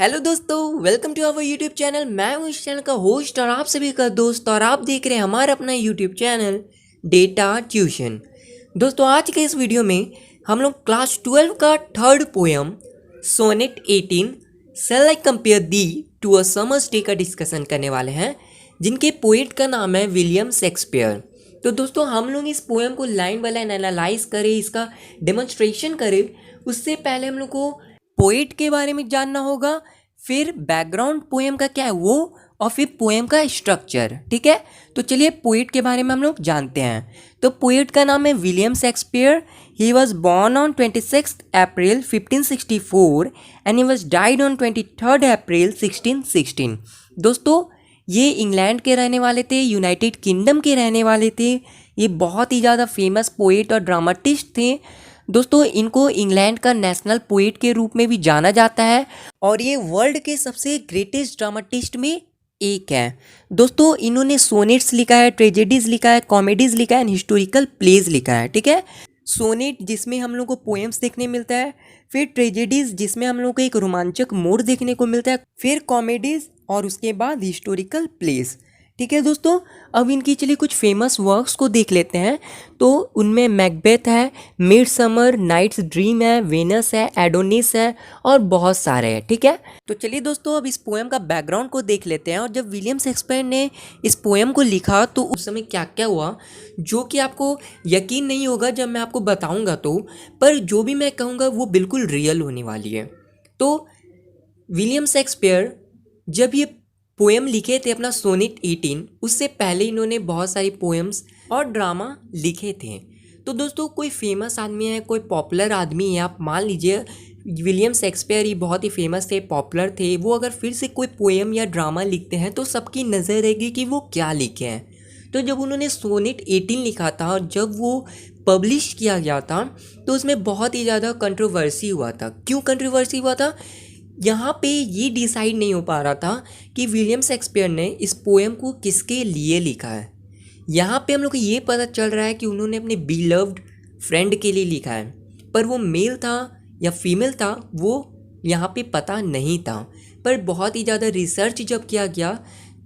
Hello दोस्तों, welcome to our YouTube channel. मैं हूं इस चैनल का होस्ट और आप सभी का दोस्त, और आप देख रहे हैं हमारा अपना यूट्यूब चैनल डेटा ट्यूशन। दोस्तों, आज के इस वीडियो में हम लोग क्लास 12 का third poem sonnet 18 shall I compare thee to a summer's day का डिस्कशन करने वाले हैं, जिनके पोएट का नाम है विलियम शेक्सपियर। तो दोस्तों, हम लोग इस पोएम को लाइन बाय लाइन एनालाइज करें, इसका डेमोन्स्ट्रेशन करें, उससे पहले हम लोग को पोएट के बारे में जानना होगा, फिर बैकग्राउंड पोएम का क्या है वो, और फिर पोएम का स्ट्रक्चर। ठीक है, तो चलिए पोएट के बारे में हम लोग जानते हैं। तो पोएट का नाम है William Shakespeare. He was born on 26 April 1564 and he was died on 23 अप्रैल 1616। दोस्तों, ये इंग्लैंड के रहने वाले थे, यूनाइटेड किंगडम के रहने वाले थे। ये बहुत ही ज़्यादा फेमस पोएट और ड्रामाटिस्ट थे। दोस्तों, इनको इंग्लैंड का नेशनल पोएट के रूप में भी जाना जाता है, और ये वर्ल्ड के सबसे ग्रेटेस्ट ड्रामाटिस्ट में एक है। दोस्तों, इन्होंने सोनेट्स लिखा है, ट्रेजेडीज लिखा है, कॉमेडीज लिखा है एंड हिस्टोरिकल प्लेज लिखा है। ठीक है, सोनेट जिसमें हम लोग को पोएम्स देखने मिलता है, फिर ट्रेजेडीज जिसमें हम लोग को एक रोमांचक मोड देखने को मिलता है, फिर कॉमेडीज, और उसके बाद हिस्टोरिकल प्लेस। ठीक है दोस्तों, अब इनकी चलिए कुछ फेमस वर्क्स को देख लेते हैं। तो उनमें मैकबेथ है, मिडसमर नाइट्स ड्रीम है, वेनस है, एडोनिस है, और बहुत सारे हैं। ठीक है, तो चलिए दोस्तों, अब इस पोएम का बैकग्राउंड को देख लेते हैं। और जब विलियम शेक्सपियर ने इस पोएम को लिखा तो उस समय क्या क्या हुआ, जो कि आपको यकीन नहीं होगा जब मैं आपको बताऊंगा तो, पर जो भी मैं कहूँगा वो बिल्कुल रियल होने वाली है। तो विलियम शेक्सपियर जब ये पोएम लिखे थे अपना सोनेट 18, उससे पहले इन्होंने बहुत सारी पोएम्स और ड्रामा लिखे थे। तो दोस्तों, कोई फेमस आदमी है, कोई पॉपुलर आदमी है, आप मान लीजिए विलियम शेक्सपियर ही बहुत ही फेमस थे, पॉपुलर थे, वो अगर फिर से कोई पोएम या ड्रामा लिखते हैं तो सबकी नज़र रहेगी कि वो क्या लिखे हैं। तो जब उन्होंने सोनेट 18 लिखा था और जब वो पब्लिश किया गया था तो उसमें बहुत ही ज़्यादा कंट्रोवर्सी हुआ था। क्यों कंट्रोवर्सी हुआ था? यहाँ पे ये डिसाइड नहीं हो पा रहा था कि विलियम शेक्सपियर ने इस पोएम को किसके लिए लिखा है। यहाँ पे हम लोग को ये पता चल रहा है कि उन्होंने अपने बिलव्ड फ्रेंड के लिए लिखा है, पर वो मेल था या फीमेल था वो यहाँ पे पता नहीं था। पर बहुत ही ज़्यादा रिसर्च जब किया गया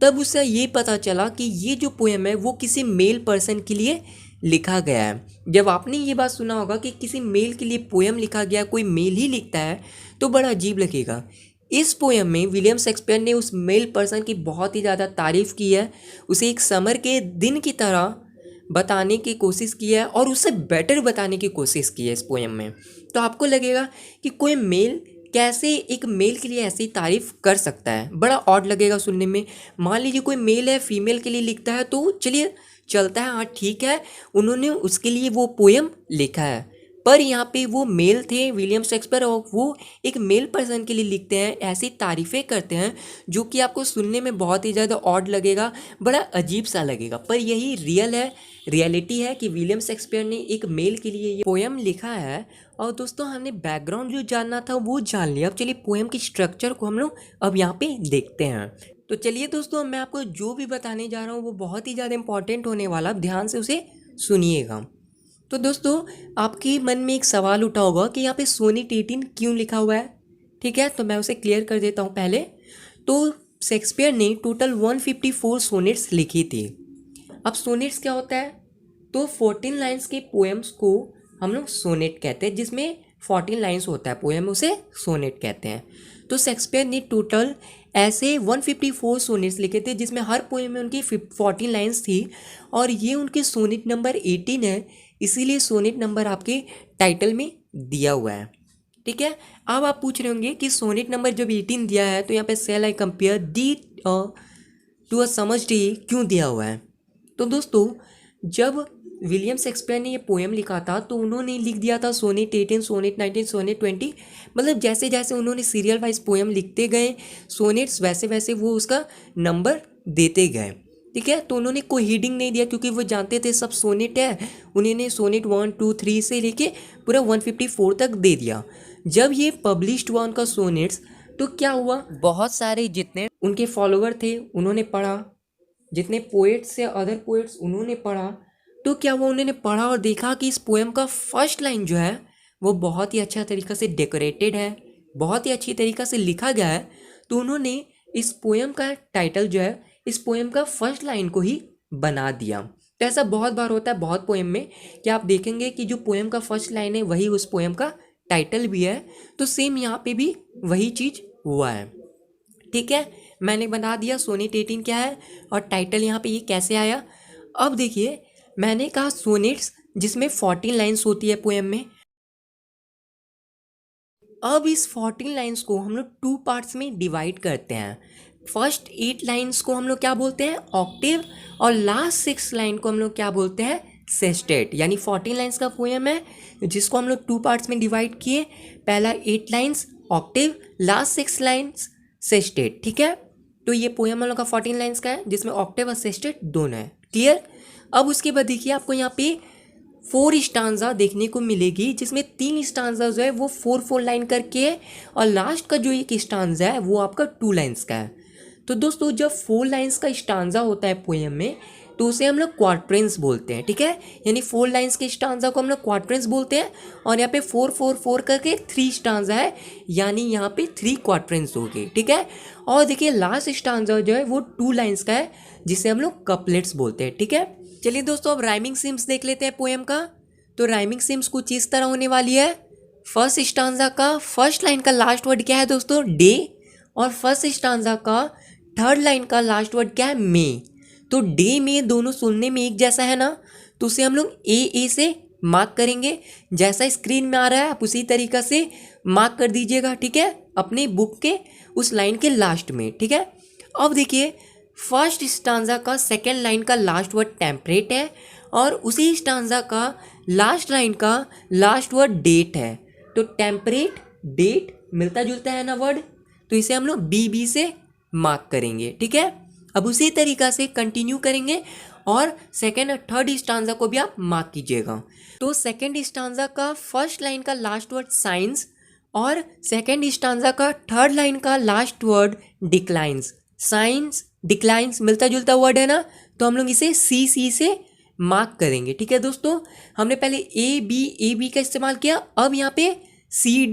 तब उससे ये पता चला कि ये जो पोएम है वो किसी मेल पर्सन के लिए लिखा गया है। जब आपने ये बात सुना होगा कि किसी मेल के लिए पोएम लिखा गया, कोई मेल ही लिखता है, तो बड़ा अजीब लगेगा। इस पोएम में विलियम शेक्सपियर ने उस मेल पर्सन की बहुत ही ज़्यादा तारीफ़ की है, उसे एक समर के दिन की तरह बताने की कोशिश की है और उससे बेटर बताने की कोशिश की है इस पोएम में। तो आपको लगेगा कि कोई मेल कैसे एक मेल के लिए ऐसी तारीफ़ कर सकता है, बड़ा ऑड लगेगा सुनने में। मान लीजिए कोई मेल है फीमेल के लिए लिखता है तो चलिए चलता है, हाँ ठीक है, उन्होंने उसके लिए वो पोएम लिखा है। पर यहाँ पे वो मेल थे विलियम शेक्सपियर, और वो एक मेल पर्सन के लिए लिखते हैं, ऐसी तारीफ़ें करते हैं जो कि आपको सुनने में बहुत ही ज़्यादा ऑड लगेगा, बड़ा अजीब सा लगेगा। पर यही रियल है, रियलिटी है कि विलियम शेक्सपियर ने एक मेल के लिए ये पोएम लिखा है। और दोस्तों, हमने बैकग्राउंड जो जानना था वो जान लिया। अब चलिए पोएम की स्ट्रक्चर को हम लोग अब यहाँ पे देखते हैं। तो चलिए दोस्तों, मैं आपको जो भी बताने जा रहा हूँ वो बहुत ही ज़्यादा इंपॉर्टेंट होने वाला, ध्यान से उसे सुनिएगा। तो दोस्तों, आपके मन में एक सवाल उठा होगा कि यहाँ पे सोनेट 18 क्यों लिखा हुआ है। ठीक है, तो मैं उसे क्लियर कर देता हूँ पहले। तो शेक्सपियर ने टोटल 154 सोनेट्स लिखी थी। अब सोनेट्स क्या होता है? तो 14 लाइन्स के पोएम्स को हम लोग सोनेट कहते हैं, जिसमें 14 लाइन्स होता है पोएम, उसे सोनेट कहते हैं। तो शेक्सपियर ने टोटल ऐसे 154 सोनेट्स लिखे थे, जिसमें हर पोएम में उनकी 14 लाइन्स थी, और ये उनके सोनेट नंबर 18 है, इसीलिए सोनेट नंबर आपके टाइटल में दिया हुआ है। ठीक है, अब आप पूछ रहे होंगे कि सोनेट नंबर जब 18 दिया है तो यहाँ पे shall I compare thee to a summer's day क्यों दिया हुआ है? तो दोस्तों, जब विलियम शेक्सपियर ने ये पोएम लिखा था तो उन्होंने लिख दिया था सोनेट 18, सोनेट 19, सोनेट 20। मतलब जैसे जैसे उन्होंने सीरियल वाइज पोएम लिखते गए सोनेट्स, वैसे वैसे वो उसका नंबर देते गए। ठीक है, तो उन्होंने कोई हीडिंग नहीं दिया क्योंकि वो जानते थे सब सोनेट है। उन्होंने सोनेट 1, 2, 3 से लेके पूरा 154 तक दे दिया। जब ये पब्लिश्ड हुआ उनका सोनेट्स, तो क्या हुआ, बहुत सारे जितने उनके फॉलोवर थे उन्होंने पढ़ा, जितने पोएट्स या अदर पोएट्स उन्होंने पढ़ा। तो क्या हुआ, उन्होंने पढ़ा और देखा कि इस पोएम का फर्स्ट लाइन जो है वो बहुत ही अच्छा तरीक़ा से डेकोरेटेड है, बहुत ही अच्छी तरीक़ा से लिखा गया है। तो उन्होंने इस पोएम का टाइटल जो है इस पोएम का फर्स्ट लाइन को ही बना दिया। तो ऐसा बहुत बार होता है बहुत पोएम में कि आप देखेंगे कि जो पोएम का फर्स्ट लाइन है वही उस पोएम का टाइटल भी है। तो सेम यहाँ पे भी वही चीज़ हुआ है। ठीक है, मैंने बना दिया सोनेट 18 क्या है और टाइटल यहाँ पे ये कैसे आया। अब देखिए, मैंने कहा सोनेट्स जिसमें 14 लाइन्स होती है पोएम में। अब इस 14 लाइन्स को हम लोग 2 पार्ट्स में डिवाइड करते हैं। फर्स्ट 8 लाइन्स को हम लोग क्या बोलते हैं, ऑक्टेव, और लास्ट 6 लाइन को हम लोग क्या बोलते हैं, सेस्टेट। यानी 14 लाइन्स का पोएम है जिसको हम लोग 2 पार्ट्स में डिवाइड किए। पहला 8 lines Octave, last 6 lines sestet. ठीक है, तो ये पोएम हम लोग का 14 लाइन्स का है जिसमें ऑक्टेव और सेस्टेट दोनों है। क्लियर। अब उसके बाद देखिए आपको यहाँ पे 4 स्टांजा देखने को मिलेगी जिसमें 3 स्टांजा जो है वो 4 लाइन करके है और लास्ट का जो एक स्टांजा है वो आपका 2 लाइन्स का है। तो दोस्तों जब 4 लाइन्स का स्टांजा होता है पोएम में तो उसे हम लोग क्वार्ट्रेंस बोलते हैं। ठीक है, यानी 4 लाइन्स के स्टांजा को हम लोग क्वार्ट्रेंस बोलते हैं और यहाँ पे 4 4 4 करके 3 स्टांजा है, यानी यहाँ पे 3 क्वार्ट्रेंस हो गए। ठीक है, और देखिए लास्ट स्टांजा जो है वो 2 लाइन्स का है जिसे हम लोग कपलेट्स बोलते हैं। ठीक है, चलिए दोस्तों अब राइमिंग सिम्स देख लेते हैं पोएम का। तो राइमिंग सिम्स कुछ इस तरह होने वाली है। फर्स्ट स्टांजा का फर्स्ट लाइन का लास्ट वर्ड क्या है दोस्तों, डे, और फर्स्ट स्टांजा का थर्ड लाइन का लास्ट वर्ड क्या है, मे। तो डे में दोनों सुनने में एक जैसा है ना, तो उसे हम लोग ए से मार्क करेंगे। जैसा स्क्रीन में आ रहा है आप उसी तरीका से मार्क कर दीजिएगा। ठीक है, अपने बुक के उस लाइन के लास्ट में। ठीक है, अब देखिए फर्स्ट स्टांजा का सेकेंड लाइन का लास्ट वर्ड टेम्परेट है और उसी स्टांजा का लास्ट लाइन का लास्ट वर्ड डेट है। तो टेम्परेट डेट मिलता जुलता है ना वर्ड, तो इसे हम लोग बी से मार्क करेंगे। ठीक है, अब उसी तरीका से कंटिन्यू करेंगे और सेकेंड और थर्ड स्टांजा को भी आप मार्क कीजिएगा। तो सेकेंड स्टांजा का फर्स्ट लाइन का लास्ट वर्ड साइंस और सेकेंड स्टांजा का थर्ड लाइन का last word declines. Science declines मिलता जुलता वर्ड है ना, तो हम लोग इसे सी से मार्क करेंगे। ठीक है दोस्तों, हमने पहले ए बी का इस्तेमाल किया, अब यहाँ पे सी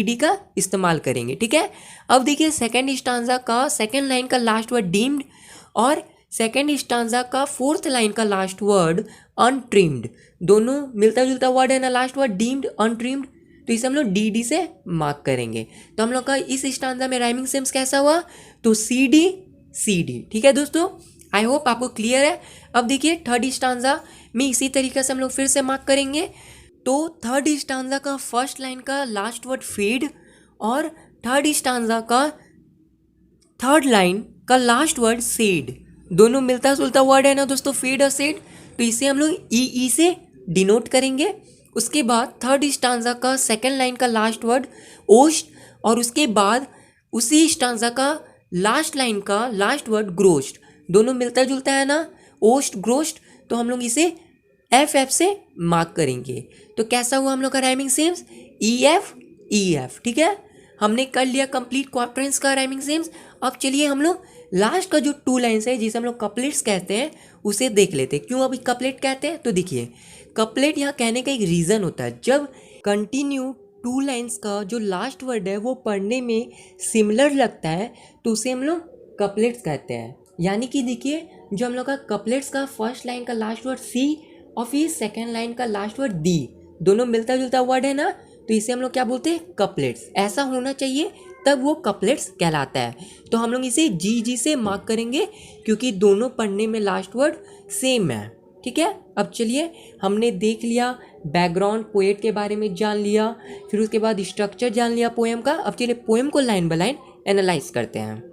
डी का इस्तेमाल करेंगे। ठीक है, अब देखिए सेकेंड स्टांजा का सेकेंड लाइन का लास्ट वर्ड डीम्ड और सेकेंड स्टांजा का फोर्थ लाइन का लास्ट वर्ड अनट्रिम्ड। दोनों मिलता जुलता वर्ड है ना, लास्ट वर्ड डीम्ड अनट्रिम्ड, तो इसे हम लोग डी से मार्क करेंगे। तो हम लोग का इस स्टांजा में राइमिंग सिम्स कैसा हुआ, तो सी डी। ठीक है दोस्तों, आई होप आपको क्लियर है। अब देखिए थर्ड स्टांजा में इसी तरीके से हम लोग फिर से मार्क करेंगे। तो थर्ड स्टांजा का फर्स्ट लाइन का लास्ट वर्ड फेड और थर्ड स्टांजा का थर्ड लाइन का लास्ट वर्ड सेड। दोनों मिलता जुलता वर्ड है ना दोस्तों, फेड और सेड, तो इसे हम लोग ई से डिनोट करेंगे। उसके बाद थर्ड स्टांजा का सेकेंड लाइन का लास्ट वर्ड ओस्ट और उसके बाद उसी स्टांजा का लास्ट लाइन का लास्ट वर्ड ग्रोस्ट। दोनों मिलता जुलता है ना, ओस्ट ग्रोस्ट, तो हम लोग इसे एफ से मार्क करेंगे। तो कैसा हुआ हम लोग का राइमिंग सेम्स, ई एफ। ठीक है, हमने कर लिया कंप्लीट क्वार्ट्रेंस का राइमिंग सेम्स। अब चलिए हम लोग लास्ट का जो 2 लाइन्स है जिसे हम लोग कपलेट्स कहते हैं उसे देख लेते हैं। क्यों अभी कपलेट कहते हैं, तो देखिए कपलेट यहाँ कहने का एक रीज़न होता है। जब कंटिन्यू 2 लाइन्स का जो लास्ट वर्ड है वो पढ़ने में सिमिलर लगता है तो उसे हम लोग कपलेट्स कहते हैं। यानी कि देखिए जो हम लोग का कपलेट्स का फर्स्ट लाइन का लास्ट वर्ड सी और फिर सेकेंड लाइन का लास्ट वर्ड दी, दोनों मिलता जुलता वर्ड है ना, तो इसे हम लोग क्या बोलते हैं, कपलेट्स। ऐसा होना चाहिए तब वो कपलेट्स कहलाता है। तो हम लोग इसे जी से मार्क करेंगे क्योंकि दोनों पढ़ने में लास्ट वर्ड सेम है। ठीक है, अब चलिए हमने देख लिया बैकग्राउंड, पोएट के बारे में जान लिया, फिर उसके बाद स्ट्रक्चर जान लिया पोएम का। अब चलिए पोएम को लाइन बाय लाइन एनालाइज करते हैं।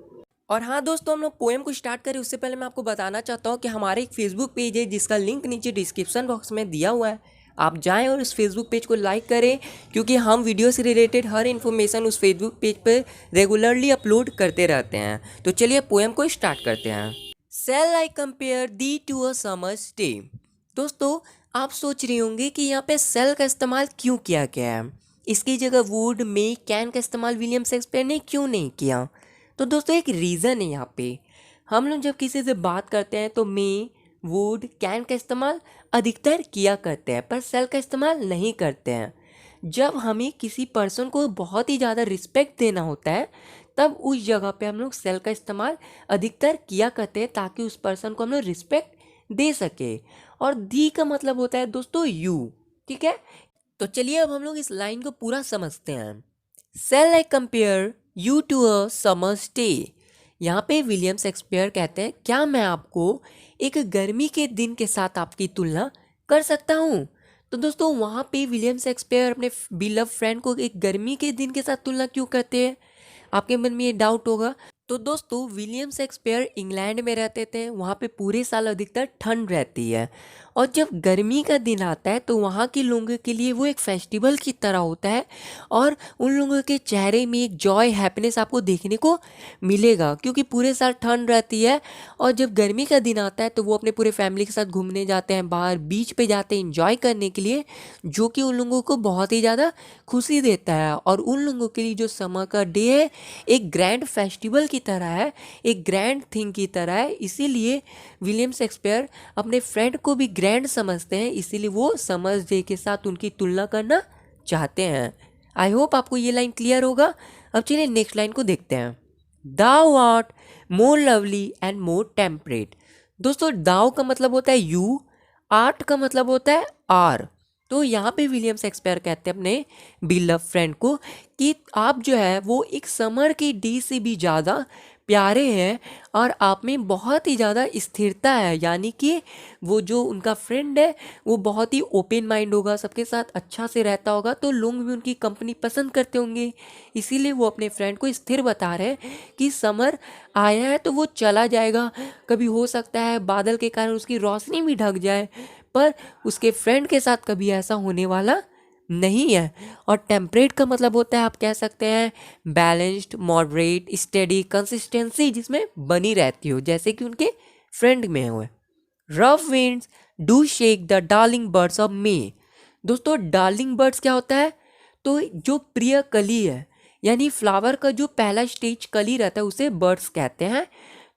और हाँ दोस्तों, हम लोग पोएम को स्टार्ट करें उससे पहले मैं आपको बताना चाहता हूँ कि हमारे एक फेसबुक पेज है जिसका लिंक नीचे डिस्क्रिप्शन बॉक्स में दिया हुआ है। आप जाएं और उस फेसबुक पेज को लाइक करें क्योंकि हम वीडियो से रिलेटेड हर इन्फॉर्मेशन उस फेसबुक पेज पर रेगुलरली अपलोड करते रहते हैं। तो चलिए पोएम को स्टार्ट करते हैं। Shall I compare thee to a summer's day. दोस्तों आप सोच रहे होंगे कि यहाँ पे सेल का इस्तेमाल क्यों किया गया है, इसकी जगह वुड, मे, कैन का इस्तेमाल विलियम शेक्सपियर ने क्यों नहीं किया। तो दोस्तों एक रीज़न है यहाँ पे। हम लोग जब किसी से बात करते हैं तो मे, वुड, कैन का इस्तेमाल अधिकतर किया करते हैं पर सेल का इस्तेमाल नहीं करते हैं। जब हमें किसी पर्सन को बहुत ही ज़्यादा रिस्पेक्ट देना होता है तब उस जगह पे हम लोग सेल का इस्तेमाल अधिकतर किया करते हैं ताकि उस पर्सन को हम लोग रिस्पेक्ट दे सके। और दी का मतलब होता है दोस्तों यू, ठीक है। तो चलिए अब हम लोग इस लाइन को पूरा समझते हैं। Shall I compare you to a summer's day. यहाँ पे विलियम शेक्सपियर कहते हैं, क्या मैं आपको एक गर्मी के दिन के साथ आपकी तुलना कर सकता हूँ। तो दोस्तों वहाँ पे विलियम शेक्सपियर अपने बिलव फ्रेंड को एक गर्मी के दिन के साथ तुलना क्यों करते हैं, आपके मन में ये डाउट होगा। तो दोस्तों विलियम शेक्सपियर इंग्लैंड में रहते थे, वहाँ पे पूरे साल अधिकतर ठंड रहती है और जब गर्मी का दिन आता है तो वहाँ के लोगों के लिए वो एक फेस्टिवल की तरह होता है और उन लोगों के चेहरे में एक जॉय हैप्पीनेस आपको देखने को मिलेगा क्योंकि पूरे साल ठंड रहती है। और जब गर्मी का दिन आता है तो वो अपने पूरे फैमिली के साथ घूमने जाते हैं, बाहर बीच पे जाते हैं इंजॉय करने के लिए, जो कि उन लोगों को बहुत ही ज़्यादा खुशी देता है। और उन लोगों के लिए जो समर का डे है एक ग्रैंड फेस्टिवल की तरह है, एक ग्रैंड थिंग की तरह है। इसीलिए विलियम शेक्सपियर अपने फ्रेंड को भी ग्रैंड समझते हैं, इसीलिए वो समर्स डे के साथ उनकी तुलना करना चाहते हैं। आई होप आपको ये लाइन क्लियर होगा। अब चलिए नेक्स्ट लाइन को देखते हैं। Thou art more lovely and more temperate. दोस्तों दाउ का मतलब होता है यू, आर्ट का मतलब होता है आर। तो यहाँ पे विलियम शेक्सपियर कहते हैं अपने बिलव फ्रेंड को कि आप जो है वो एक समर की डे से भी ज़्यादा प्यारे हैं और आप में बहुत ही ज़्यादा स्थिरता है। यानी कि वो जो उनका फ्रेंड है वो बहुत ही ओपन माइंड होगा, सबके साथ अच्छा से रहता होगा, तो लोग भी उनकी कंपनी पसंद करते होंगे। इसीलिए वो अपने फ्रेंड को स्थिर बता रहे हैं कि समर आया है तो वो चला जाएगा, कभी हो सकता है बादल के कारण उसकी रोशनी भी ढक जाए, पर उसके फ्रेंड के साथ कभी ऐसा होने वाला नहीं है। और टेम्परेट का मतलब होता है आप कह सकते हैं बैलेंस्ड, मॉडरेट, स्टेडी, कंसिस्टेंसी जिसमें बनी रहती हो, जैसे कि उनके फ्रेंड में हुए। Rough winds do shake the darling birds of May. दोस्तों डार्लिंग बर्ड्स क्या होता है, तो जो प्रिय कली है यानी फ्लावर का जो पहला स्टेज कली रहता है उसे बर्ड्स कहते हैं।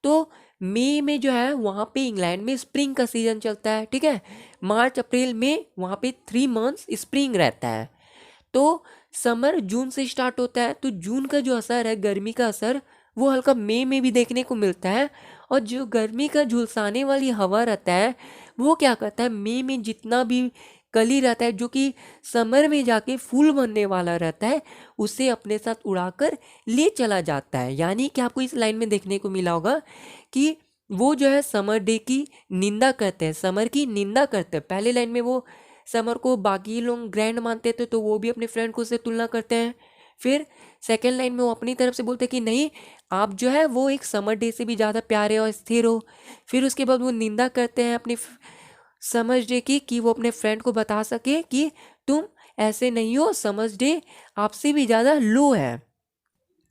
तो मई में जो है वहाँ पे इंग्लैंड में स्प्रिंग का सीजन चलता है, ठीक है। मार्च अप्रैल में वहाँ पे 3 मंथ्स स्प्रिंग रहता है। तो समर जून से स्टार्ट होता है, तो जून का जो असर है गर्मी का असर वो हल्का मई में भी देखने को मिलता है। और जो गर्मी का झुलसाने वाली हवा रहता है वो क्या करता है, मई में जितना भी कली रहता है जो कि समर में जाके फूल बनने वाला रहता है उसे अपने साथ उड़ाकर ले चला जाता है। यानी कि आपको इस लाइन में देखने को मिला होगा कि वो जो है समर डे की निंदा करते हैं, समर की निंदा करते हैं। पहले लाइन में वो समर को बाकी लोग ग्रैंड मानते थे तो वो भी अपने फ्रेंड को उससे तुलना करते हैं। फिर सेकेंड लाइन में वो अपनी तरफ से बोलते हैं कि नहीं आप जो है वो एक समर डे से भी ज़्यादा प्यारे और स्थिर हो। फिर उसके बाद वो निंदा करते हैं अपनी समझ डे की कि वो अपने फ्रेंड को बता सके कि तुम ऐसे नहीं हो, समझ डे आपसे भी ज़्यादा लो है।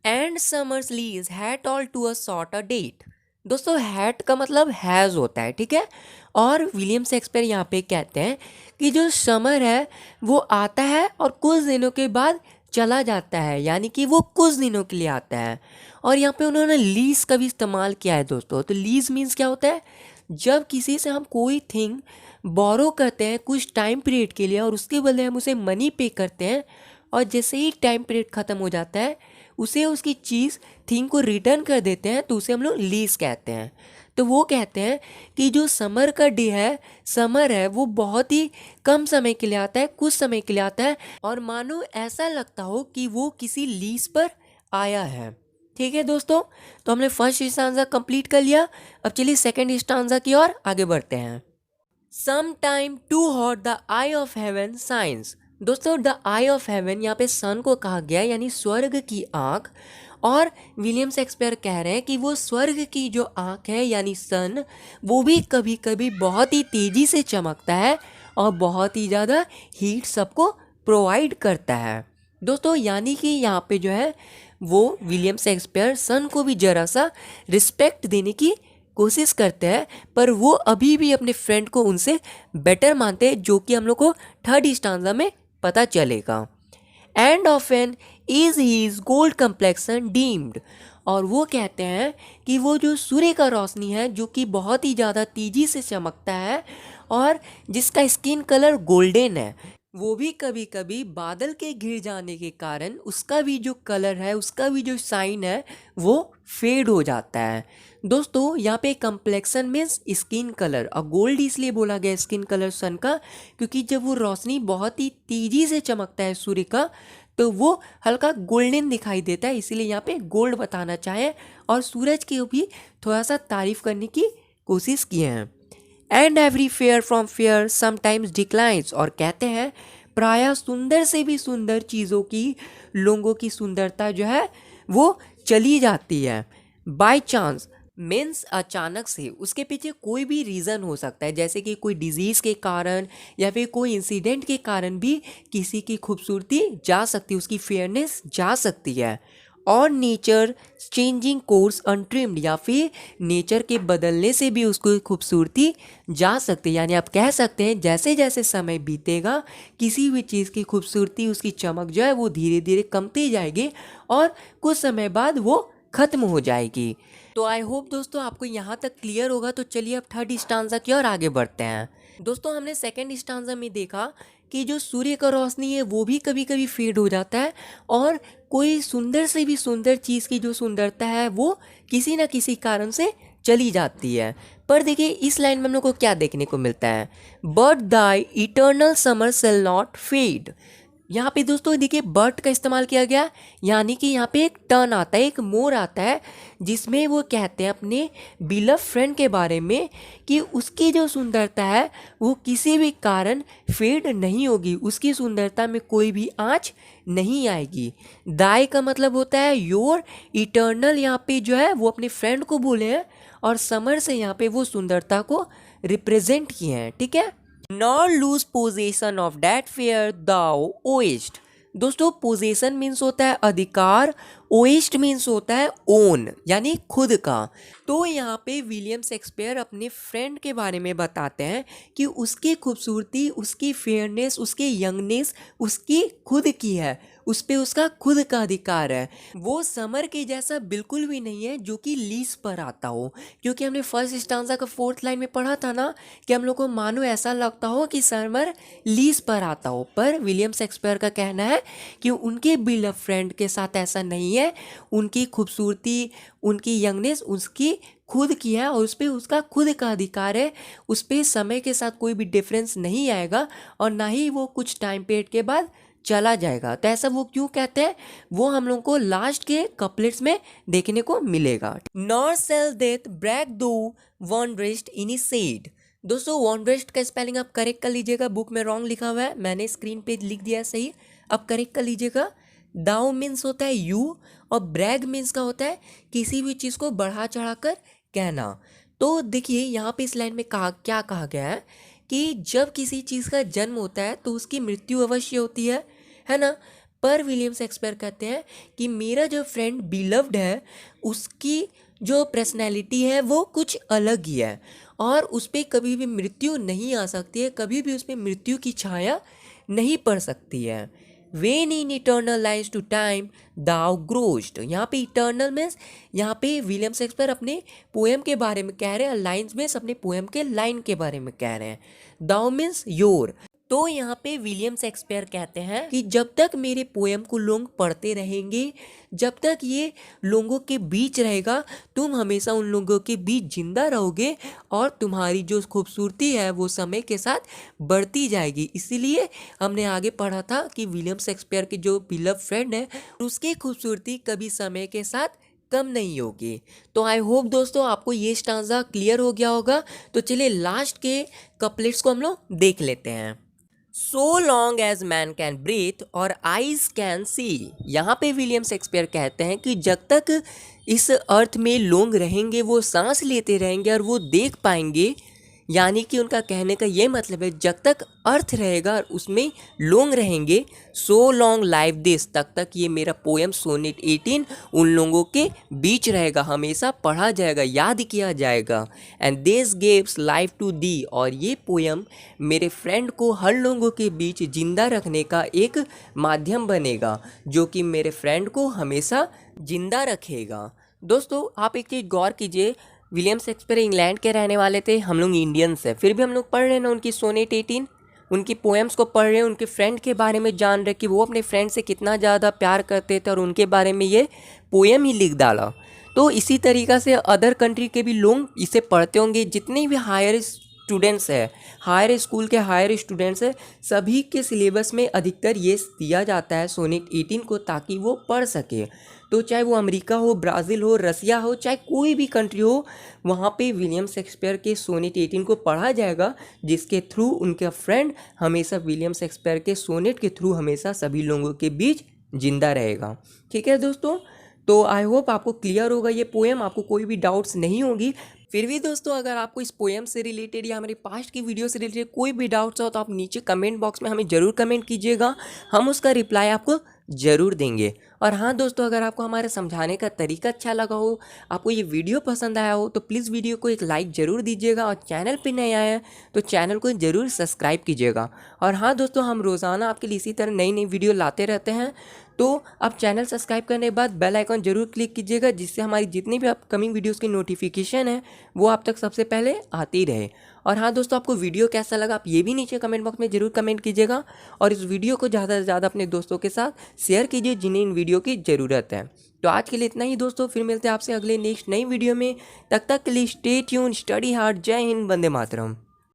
And summer's lease hath all too a short a date. दोस्तों हैट का मतलब हैज़ होता है, ठीक है। और विलियम शेक्सपियर यहाँ पे कहते हैं कि जो समर है वो आता है और कुछ दिनों के बाद चला जाता है, यानी कि वो कुछ दिनों के लिए आता है। और यहाँ पे उन्होंने लीज का भी इस्तेमाल किया है दोस्तों। तो लीज मीन्स क्या होता है, जब किसी से हम कोई थिंग बोरो करते हैं कुछ टाइम पीरियड के लिए और उसके बदले हम उसे मनी पे करते हैं और जैसे ही टाइम पीरियड ख़त्म हो जाता है उसे उसकी चीज़ थिंग को रिटर्न कर देते हैं तो उसे हम लोग लीज कहते हैं। तो वो कहते हैं कि जो समर का डे है, समर है वो बहुत ही कम समय के लिए आता है, कुछ समय के लिए आता है और मानो ऐसा लगता हो कि वो किसी लीज पर आया है। ठीक है दोस्तों, तो हमने फर्स्ट स्टांजा कंप्लीट कर लिया। अब चलिए सेकंड स्टांजा की ओर आगे बढ़ते हैं। Sometime too hot the eye of heaven shines. दोस्तों द आई ऑफ हेवन यहाँ पे सन को कहा गया यानी स्वर्ग की आँख। और विलियम शेक्सपियर कह रहे हैं कि वो स्वर्ग की जो आँख है यानी सन वो भी कभी कभी बहुत ही तेज़ी से चमकता है और बहुत ही ज़्यादा हीट सबको प्रोवाइड करता है। दोस्तों यानी कि यहाँ पे जो है वो विलियम शेक्सपियर सन को भी ज़रा सा रिस्पेक्ट देने की कोशिश करते हैं, पर वो अभी भी अपने फ्रेंड को उनसे बेटर मानते हैं, जो कि हम लोग को थर्ड स्टांजा में पता चलेगा। And often is his gold complexion dimmed. और वो कहते हैं कि वो जो सूर्य का रोशनी है जो कि बहुत ही ज़्यादा तेज़ी से चमकता है और जिसका स्किन कलर गोल्डन है, वो भी कभी कभी बादल के घिर जाने के कारण उसका भी जो कलर है, उसका भी जो शाइन है, वो फेड हो जाता है। दोस्तों यहाँ पे कंप्लेक्शन मीन्स स्किन कलर, और गोल्ड इसलिए बोला गया स्किन कलर सन का क्योंकि जब वो रोशनी बहुत ही तेजी से चमकता है सूर्य का तो वो हल्का गोल्डन दिखाई देता है, इसीलिए यहाँ पे गोल्ड बताना चाहे और सूरज की भी थोड़ा सा तारीफ करने की कोशिश किए हैं। And every fair from fair sometimes declines, और कहते हैं प्रायः सुंदर से भी सुंदर चीज़ों की, लोगों की सुंदरता जो है वो चली जाती है। बाय चांस मीन्स अचानक से, उसके पीछे कोई भी रीज़न हो सकता है, जैसे कि कोई डिजीज़ के कारण या फिर कोई इंसिडेंट के कारण भी किसी की खूबसूरती जा सकती है, उसकी फेयरनेस जा सकती है। और नेचर चेंजिंग कोर्स अनट्रिम्ड, या फिर नेचर के बदलने से भी उसको खूबसूरती जा सकती है। यानी आप कह सकते हैं जैसे जैसे समय बीतेगा किसी भी चीज़ की खूबसूरती, उसकी चमक जो है वो धीरे धीरे कमती जाएगी और कुछ समय बाद वो खत्म हो जाएगी। तो आई होप दोस्तों आपको यहाँ तक क्लियर होगा। तो चलिए अब थर्ड स्टांजा की ओर आगे बढ़ते हैं। दोस्तों हमने सेकंड स्टांजा में देखा कि जो सूर्य का रोशनी है वो भी कभी कभी फेड हो जाता है और कोई सुंदर से भी सुंदर चीज़ की जो सुंदरता है वो किसी न किसी कारण से चली जाती है। पर देखिए इस लाइन में हम लोग को क्या देखने को मिलता है, but the eternal summer shall not fade. यहाँ पे दोस्तों देखिए बट का इस्तेमाल किया गया, यानी कि यहाँ पे एक टर्न आता है, एक मोड़ आता है, जिसमें वो कहते हैं अपने बिलव फ्रेंड के बारे में कि उसकी जो सुंदरता है वो किसी भी कारण फेड नहीं होगी, उसकी सुंदरता में कोई भी आँच नहीं आएगी। दाई का मतलब होता है योर इटर्नल, यहाँ पे जो है वो अपने फ्रेंड को बोले हैं और समर से यहाँ पे वो सुंदरता को रिप्रेजेंट किए हैं, ठीक है। Nor lose possession of that fair thou ow'st. दोस्तों पोजेशन मीन्स होता है अधिकार, ओएस्ट मीन्स होता है ओन यानी खुद का। तो यहाँ पे विलियम शेक्सपियर अपने फ्रेंड के बारे में बताते हैं कि उसकी खूबसूरती, उसकी फेयरनेस, उसकी यंगनेस उसकी खुद की है, उस पर उसका खुद का अधिकार है। वो समर के जैसा बिल्कुल भी नहीं है जो कि लीज पर आता हो, क्योंकि हमने फर्स्ट स्टांजा का फोर्थ लाइन में पढ़ा था ना कि हम लोग को मानो ऐसा लगता हो कि समर लीज पर आता हो। पर विलियम शेक्सपियर का कहना है कि उनके बिलव फ्रेंड के साथ ऐसा नहीं है, उनकी खूबसूरती, उनकी यंगनेस उसकी खुद की है और उस पर उसका खुद का अधिकार है, उस पर समय के साथ कोई भी डिफरेंस नहीं आएगा और ना ही वो कुछ टाइम पीरियड के बाद चला जाएगा। तो ऐसा वो क्यों कहते हैं वो हम लोग को लास्ट के कपलेट्स में देखने को मिलेगा। नॉर सेल डेथ ब्रैक दो वॉन्ड्रेस्ट इन सेड। दोस्तों वॉन्ड्रेस्ट का स्पेलिंग आप करेक्ट कर लीजिएगा, बुक में रॉन्ग लिखा हुआ है, मैंने स्क्रीन पे लिख दिया है सही, अब करेक्ट कर लीजिएगा। दाउ मीन्स होता है यू और ब्रैग मीन्स का होता है किसी भी चीज़ को बढ़ा चढ़ा कर कहना। तो देखिए यहाँ पे इस लाइन में क्या कहा गया है कि जब किसी चीज़ का जन्म होता है तो उसकी मृत्यु अवश्य होती है ना। पर विलियम शेक्सपियर कहते हैं कि मेरा जो फ्रेंड बिलव्ड है उसकी जो पर्सनैलिटी है वो कुछ अलग ही है और उस पर कभी भी मृत्यु नहीं आ सकती है, कभी भी उस पर मृत्यु की छाया नहीं पड़ सकती है। When in eternal lines to time thou grow'st. यहाँ पे इटर्नल मीन्स यहाँ पे विलियम शेक्सपियर अपने पोएम के बारे में कह रहे हैं, लाइन्स मीन्स अपने पोएम के लाइन के बारे में कह रहे हैं। दाउ मीन्स योर। तो यहाँ पे विलियम शेक्सपियर कहते हैं कि जब तक मेरे पोएम को लोग पढ़ते रहेंगे, जब तक ये लोगों के बीच रहेगा, तुम हमेशा उन लोगों के बीच जिंदा रहोगे और तुम्हारी जो खूबसूरती है वो समय के साथ बढ़ती जाएगी। इसीलिए हमने आगे पढ़ा था कि विलियम शेक्सपियर के जो बिलव फ्रेंड है उसकी खूबसूरती कभी समय के साथ कम नहीं होगी। तो आई होप दोस्तों आपको ये स्टांजा क्लियर हो गया होगा। तो चलिए लास्ट के कपलेट्स को हम लोग देख लेते हैं। So long as man can breathe or eyes can see. यहाँ पे विलियम शेक्सपियर कहते हैं कि जब तक इस अर्थ में लोग रहेंगे वो सांस लेते रहेंगे और वो देख पाएंगे, यानी कि उनका कहने का ये मतलब है जब तक अर्थ रहेगा और उसमें लोग रहेंगे, सो लॉन्ग लाइफ दिस, तब तक ये मेरा पोएम सोनेट 18 उन लोगों के बीच रहेगा, हमेशा पढ़ा जाएगा, याद किया जाएगा। And this gives life to thee, और ये पोएम मेरे फ्रेंड को हर लोगों के बीच जिंदा रखने का एक माध्यम बनेगा जो कि मेरे फ्रेंड को हमेशा जिंदा रखेगा। दोस्तों आप एक चीज़ गौर कीजिए, विलियम शेक्सपियर इंग्लैंड के रहने वाले थे, हम लोग इंडियंस हैं, फिर भी हम लोग पढ़ रहे हैं ना उनकी सोनेट 18। उनकी पोएम्स को पढ़ रहे, उनके फ्रेंड के बारे में जान रहे कि वो अपने फ्रेंड से कितना ज़्यादा प्यार करते थे और उनके बारे में ये पोएम ही लिख डाला। तो इसी तरीक़ा से अदर कंट्री के भी लोग इसे पढ़ते होंगे। जितने भी हायर स्टूडेंट्स है, हायर स्कूल के हायर स्टूडेंट्स है, सभी के सिलेबस में अधिकतर ये दिया जाता है सोनेट 18 को, ताकि वो पढ़ सके। तो चाहे वो अमेरिका हो, ब्राज़ील हो, रसिया हो, चाहे कोई भी कंट्री हो, वहाँ पे विलियम शेक्सपियर के सोनेट 18 को पढ़ा जाएगा, जिसके थ्रू उनका फ्रेंड हमेशा विलियम शेक्सपियर के सोनेट के थ्रू हमेशा सभी लोगों के बीच जिंदा रहेगा। ठीक है दोस्तों, तो आई होप आपको क्लियर होगा ये पोएम, आपको कोई भी डाउट्स नहीं होगी। फिर भी दोस्तों, अगर आपको इस पोएम से रिलेटेड या हमारे पास्ट की वीडियो से रिलेटेड कोई भी डाउट्स हो तो आप नीचे कमेंट बॉक्स में हमें ज़रूर कमेंट कीजिएगा, हम उसका रिप्लाई आपको ज़रूर देंगे। और हाँ दोस्तों, अगर आपको हमारे समझाने का तरीका अच्छा लगा हो, आपको ये वीडियो पसंद आया हो, तो प्लीज़ वीडियो को एक लाइक ज़रूर दीजिएगा, और चैनल पे नए आए हैं तो चैनल को ज़रूर सब्सक्राइब कीजिएगा। और हाँ दोस्तों, हम रोज़ाना आपके लिए इसी तरह नई नई वीडियो लाते रहते हैं, तो आप चैनल सब्सक्राइब करने के बाद बेल आइकन जरूर क्लिक कीजिएगा, जिससे हमारी जितनी भी अपकमिंग वीडियोस की नोटिफिकेशन है वो आप तक सबसे पहले आती रहे। और हाँ दोस्तों, आपको वीडियो कैसा लगा आप ये भी नीचे कमेंट बॉक्स में ज़रूर कमेंट कीजिएगा, और इस वीडियो को ज़्यादा से ज़्यादा अपने दोस्तों के साथ शेयर कीजिए जिन्हें इन वीडियो की ज़रूरत है। तो आज के लिए इतना ही दोस्तों, फिर मिलते हैं आपसे अगले नेक्स्ट नई वीडियो में। तब तक के लिए स्टे ट्यून, स्टडी हार्ड। जय हिंद, वंदे मातरम।